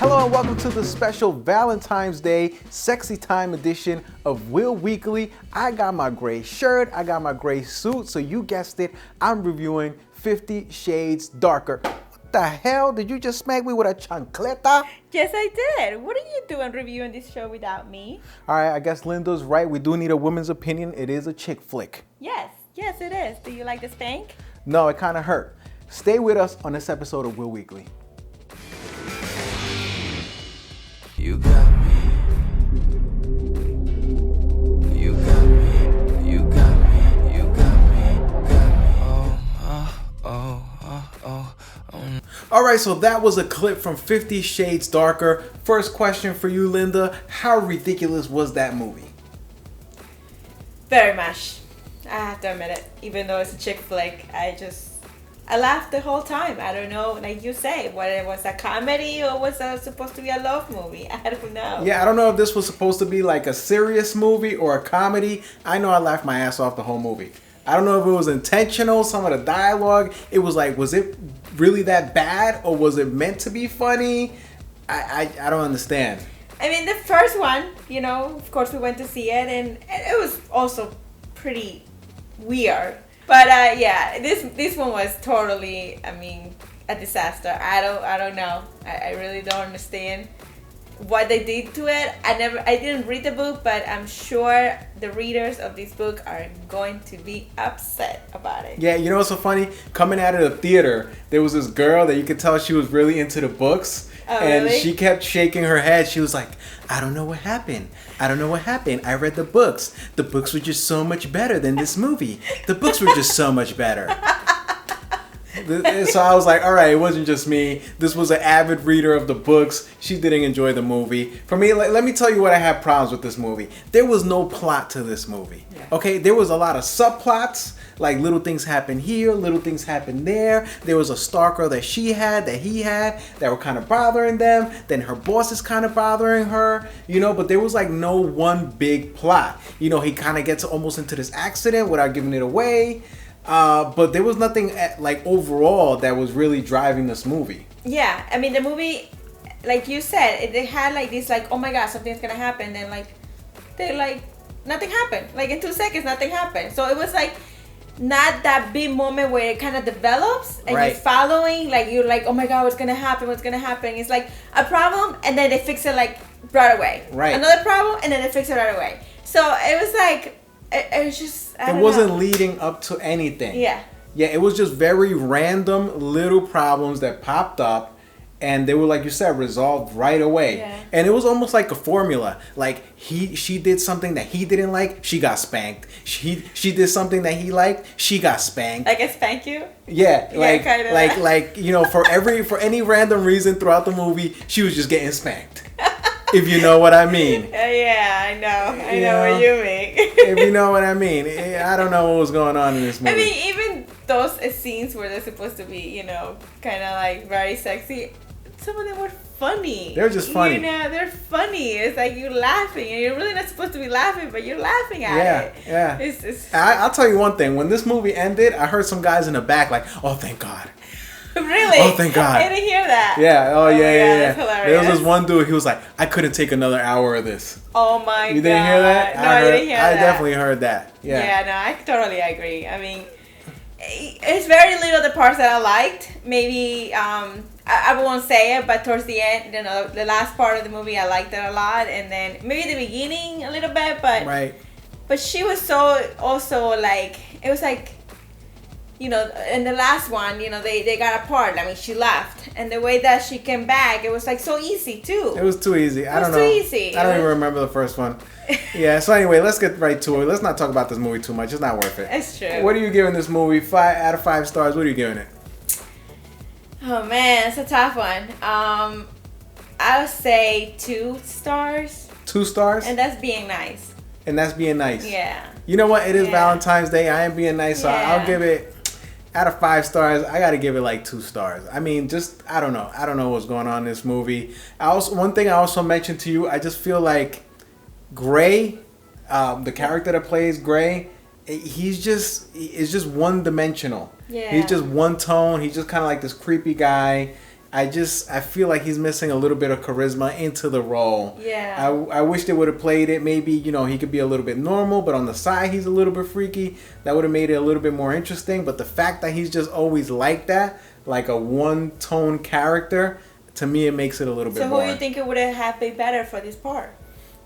Hello and welcome to the special Valentine's Day Sexy Time edition of Will Weekly. I got my gray shirt, I got my gray suit, so you guessed it, I'm reviewing 50 Shades Darker. What the hell? Did you just smack me with a chancleta? Yes, I did. What are you doing reviewing this show without me? Alright, I guess Linda's right. We do need a woman's opinion. It is a chick flick. Yes, it is. Do you like the spank? No, it kind of hurt. Stay with us on this episode of Will Weekly. You got me. You got me. You got me. You got me. Got me. Oh. Alright, so that was a clip from 50 Shades Darker. First question for you, Linda. How ridiculous was that movie? Very much. I have to admit it. Even though it's a chick flick, I laughed the whole time. I don't know, like you say, whether it was a comedy or was it supposed to be a love movie. I don't know. Yeah, I don't know if this was supposed to be like a serious movie or a comedy. I know I laughed my ass off the whole movie. I don't know if it was intentional, some of the dialogue. It was like, was it really that bad or was it meant to be funny? I don't understand. I mean, the first one, of course we went to see it and it was also pretty weird. But yeah, this one was totally, a disaster. I don't know. I really don't understand what they did to it. I didn't read the book, but I'm sure the readers of this book are going to be upset about it. Yeah, you know what's so funny? Coming out of the theater, there was this girl that you could tell she was really into the books. Oh, and really? she kept shaking her head. She was like, I don't know what happened. I don't know what happened. I read the books. The books were just so much better than this movie. The books were just so much better. So I was like, all right, it wasn't just me. This was an avid reader of the books. She didn't enjoy the movie. For me, let me tell you what I had problems with this movie. There was no plot to this movie. Yeah. Okay, there was a lot of subplots. Like little things happen here, little things happen there. There was a stalker that he had, that were kind of bothering them. Then her boss is kind of bothering her, but there was like no one big plot. He kind of gets almost into this accident without giving it away. But there was nothing like overall that was really driving this movie. Yeah, the movie, like you said, they had like this, like, oh my god, something's gonna happen. Then nothing happened. Like in 2 seconds, nothing happened. So it was like not that big moment where it kind of develops and Right. you're following, like you're like, oh my god, what's gonna happen? It's like a problem and then they fix it like right away. Right. Another problem and then they fix it right away. So it was like, it was just, I It don't wasn't know. leading up to anything. Yeah. Yeah, it was just very random little problems that popped up and they were, like you said, resolved right away. Yeah. And it was almost like a formula. Like she did something that he didn't like, she got spanked. She did something that he liked, she got spanked. Like I spank you? Yeah, like kinda. for any random reason throughout the movie, she was just getting spanked. If you know what I mean. Yeah, I know. I Yeah. know what you mean. If you know what I mean. I don't know what was going on in this movie. Even those scenes where they're supposed to be, kind of like very sexy, some of them were funny. They're just funny. They're funny. It's like you're laughing, and you're really not supposed to be laughing, but you're laughing at it. Yeah. It's I'll tell you one thing. When this movie ended, I heard some guys in the back like, "Oh, thank God." really. Oh, thank God. I didn't hear that. Yeah. Oh, my yeah. God, Yeah. that's hilarious. There was this one dude. He was like, "I couldn't take another hour of this." Oh my God. You didn't hear that? No, I didn't hear that. I definitely heard that. Yeah. Yeah, no, I totally agree. It's very little the parts that I liked. Maybe I won't say it, but towards the end, the last part of the movie, I liked it a lot, and then maybe the beginning a little bit, but Right. but she was so also like it was like. In the last one, they got apart. She left, and the way that she came back, it was like so easy too. It was too easy. I don't know. It was too easy. I don't even remember the first one. Yeah. So anyway, let's get right to it. Let's not talk about this movie too much. It's not worth it. It's true. What are you giving this movie? 5 out of 5 stars. What are you giving it? Oh man, it's a tough one. I would say 2 stars, 2 stars. and that's being nice. And that's being nice. Yeah. You know what? It is Yeah. Valentine's Day. I am being nice, so Yeah. I'll give it out of 5 stars. I gotta give it like 2 stars. I don't know. I don't know what's going on in this movie. One thing I also mentioned to you, I just feel like Gray, the character that plays Gray, he's just one dimensional. Yeah. He's just one tone. He's just kind of like this creepy guy. I feel like he's missing a little bit of charisma into the role. Yeah. I wish they would have played it. Maybe, he could be a little bit normal, but on the side he's a little bit freaky. That would have made it a little bit more interesting. But the fact that he's just always like that, like a one-tone character, to me it makes it a little bit So boring. who do you think it would have been better for this part?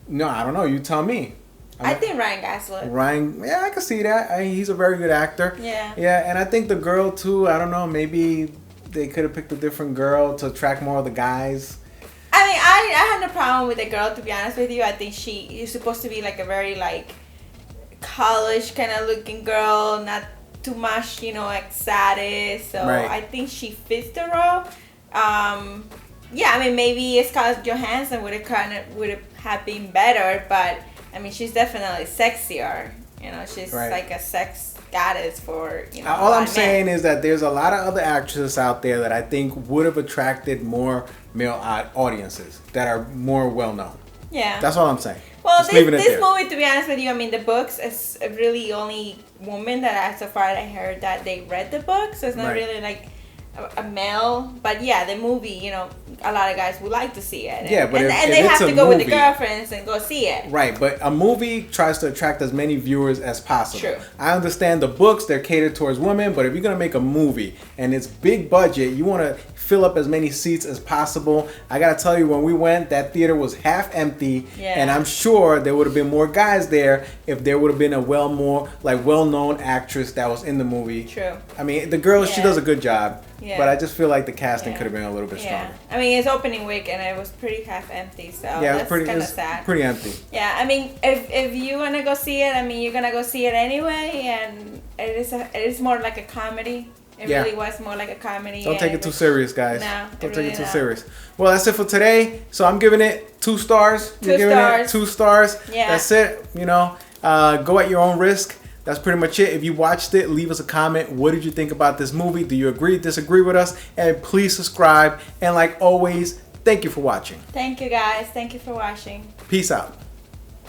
No, I don't know. You tell me. I think Ryan Gosling. Ryan, yeah, I can see that. He's a very good actor. Yeah. Yeah, and I think the girl too. I don't know. Maybe they could have picked a different girl to attract more of the guys. I mean, I had no problem with the girl, to be honest with you. I think she is supposed to be like a very like college kind of looking girl, not too much, excited. So Right. I think she fits the role. Yeah, I mean, maybe Scarlett Johansson would have been better, but I mean, she's definitely sexier. She's Right. like a sex goddess for All I'm men. saying is that there's a lot of other actresses out there that I think would have attracted more male audiences that are more well known. Yeah. That's all I'm saying. Well, Just leaving it this there. movie, to be honest with you, I mean, the books is really only women that so far I heard that they read the book, so it's not Right. really like a male. But yeah, the movie, a lot of guys would like to see it. Yeah, but and if they it's have a to go with the movie- girlfriends and go see it. Right, but a movie tries to attract as many viewers as possible. True. I understand the books, they're catered towards women, but if you're going to make a movie and it's big budget, you want to fill up as many seats as possible. I got to tell you, when we went, that theater was half empty, Yeah. and I'm sure there would have been more guys there if there would have been a well-known actress that was in the movie. True. I mean, the girl, she Yeah. does a good job, Yeah. but I just feel like the casting Yeah. could have been a little bit Yeah. stronger. I mean, it's opening week and it was pretty half empty, so Yeah, it was that's pretty, kind it of was sad. pretty empty. Yeah, I mean, if you wanna go see it, I mean, you're gonna go see it anyway, and it is more like a comedy. It Yeah. really was more like a comedy. Don't take and it too was- serious, guys. No, Don't take really it too not. serious. Well, that's it for today. So I'm giving it 2 stars. You're 2 giving stars. it 2 stars. Yeah. That's it. Go at your own risk. That's pretty much it. If you watched it, leave us a comment. What did you think about this movie? Do you agree, disagree with us? And please subscribe. And like always, thank you for watching. Thank you guys. Thank you for watching. Peace out.